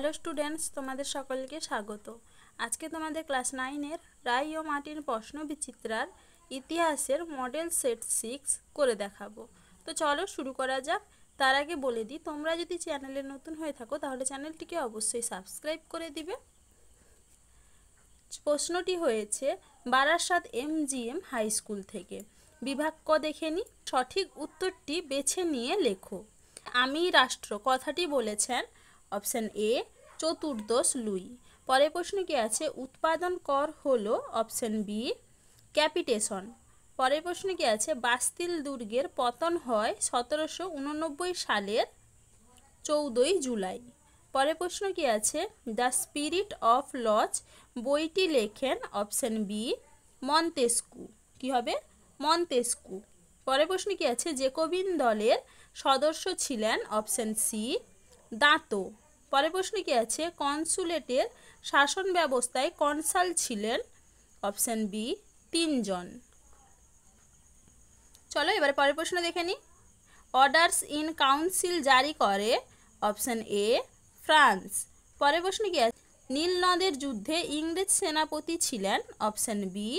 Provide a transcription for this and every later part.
Hello students, তোমাদের সকলকে স্বাগত। আজকে তোমাদের ক্লাস 9-এর রায় ও মার্টিন প্রশ্ন বিচিত্রার ইতিহাসের মডেল সেট 6 করে দেখাবো। তো চলো শুরু করা যাক। তার আগে বলে দিই, তোমরা যদি চ্যানেলে নতুন হয়ে থাকো তাহলে চ্যানেলটিকে অবশ্যই সাবস্ক্রাইব করে দিবে। প্রশ্নটি হয়েছে বারাসাত MGM হাই স্কুল থেকে। বিভাগ ক দেখে নি। সঠিক উত্তরটি বেছে নিয়ে লেখো। আমি রাষ্ট্র কথাটি বলেছেন অপশন এ চতুর্দশ লুই। পরের প্রশ্ন কি আছে? উৎপাদন কর হলো অপশন বি ক্যাপিটেশন। পরের প্রশ্ন কি আছে? বাস্তিল দুর্গের পতন হয় 1789 সালের 14 জুলাই। পরের প্রশ্ন কি আছে? দ্য স্পিরিট অফ লজ বইটি লেখেন অপশন বি মন্তেস্কু। কি হবে? মন্তেস্কু। পরের প্রশ্ন কি আছে? জেকোবিন দলের সদস্য ছিলেন অপশন সি দাঁতো। পরের প্রশ্ন কি আছে? কনসুলেটের শাসন ব্যবস্থায় কনসাল ছিলেন অপশন বি 3 জন। চলো এবারে পরের প্রশ্ন দেখে নিই। অর্ডার্স ইন কাউন্সিল জারি করে অপশন এ ফ্রান্স। পরের প্রশ্ন কি আছে? নীল নদের যুদ্ধে ইংরেজ সেনাপতি ছিলেন অপশন বি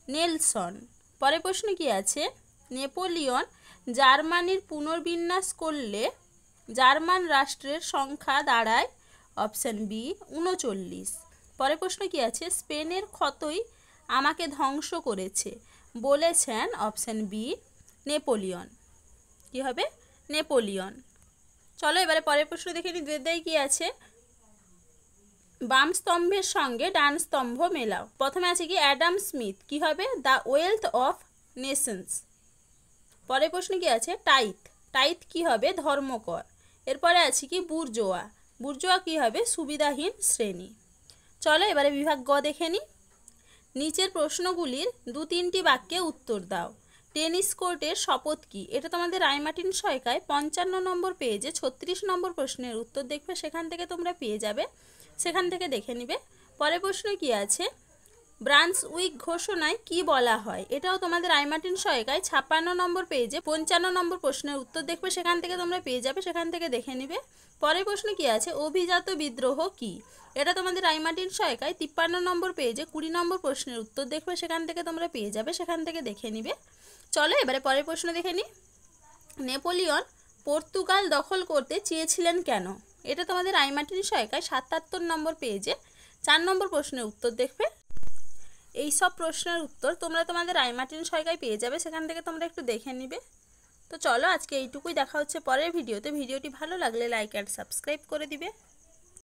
নেলসন। পরের প্রশ্ন কি আছে? নেপোলিয়ন জার্মানির পুনর্বিন্যাস করলে জার্মান রাষ্ট্রের সংখ্যা দাঁড়ায় অপশন বি 39। পরের প্রশ্ন কি আছে? স্পেনের ক্ষতই আমাকে ধ্বংস করেছে বলেছেন অপশন বি নেপোলিয়ন। কি হবে? নেপোলিয়ন। চলো এবারে পরের প্রশ্ন দেখে নিই। দুয়ের কি আছে? বাম স্তম্ভের সঙ্গে ডান স্তম্ভ মেলাও। প্রথমে আছে কি অ্যাডাম স্মিথ। কি হবে? The wealth of Nations. পরের প্রশ্ন কি আছে? টাইথ। টাইথ কি হবে? ধর্মকর। এরপরে আছে কি বুর্জোয়া। বুর্জোয়া কি হবে? সুবিধাহীন শ্রেণী। চলো এবারে বিভাগ গ দেখে নিই। নিচের প্রশ্নগুলির 2-3টি বাক্যে উত্তর দাও। টেনিস কোর্টের শপথ কি? এটা তোমাদের রায়মার্টিন সহায়িকায় 55 নম্বর পেজে 36 নম্বর প্রশ্নের উত্তর দেখবে, সেখান থেকে তোমরা পেয়ে যাবে, সেখান থেকে দেখে নিবে। পরের প্রশ্ন কি আছে? ব্রান্সউইক ঘোষণায় কি বলা হয়? এটাও তোমাদের রায়মার্টিন সহায়িকায় 56 নম্বর পেজে 55 নম্বর প্রশ্নের উত্তর দেখবে, সেখান থেকে তোমরা পেয়ে যাবে, সেখান থেকে দেখে নিবে। পরের প্রশ্ন কি আছে? অভিজাত বিদ্রোহ কি? এটা তোমাদের রায়মার্টিন সহায়িকায় 53 নম্বর পেজে 20 নম্বর প্রশ্নের উত্তর দেখবে, সেখান থেকে তোমরা পেয়ে যাবে, সেখান থেকে দেখে নিবে। চলো এবারে পরের প্রশ্ন দেখে নিই। নেপোলিয়ন পর্তুগাল দখল করতে চেয়েছিলেন কেন? এটা তোমাদের রায়মার্টিন সহায়িকায় 77 নম্বর পেজে 4 নম্বর প্রশ্নের উত্তর দেখবে। এই সব প্রশ্নের উত্তর তোমরা তোমাদের রায়মার্টিন সহায়িকায় পেয়ে যাবে, সেখান থেকে তোমরা একটু দেখে নিবে। তো চলো আজকে এইটুকুই, দেখা হচ্ছে পরের ভিডিওতে। ভিডিওটি ভালো লাগলে লাইক অ্যান্ড সাবস্ক্রাইব করে দিবে।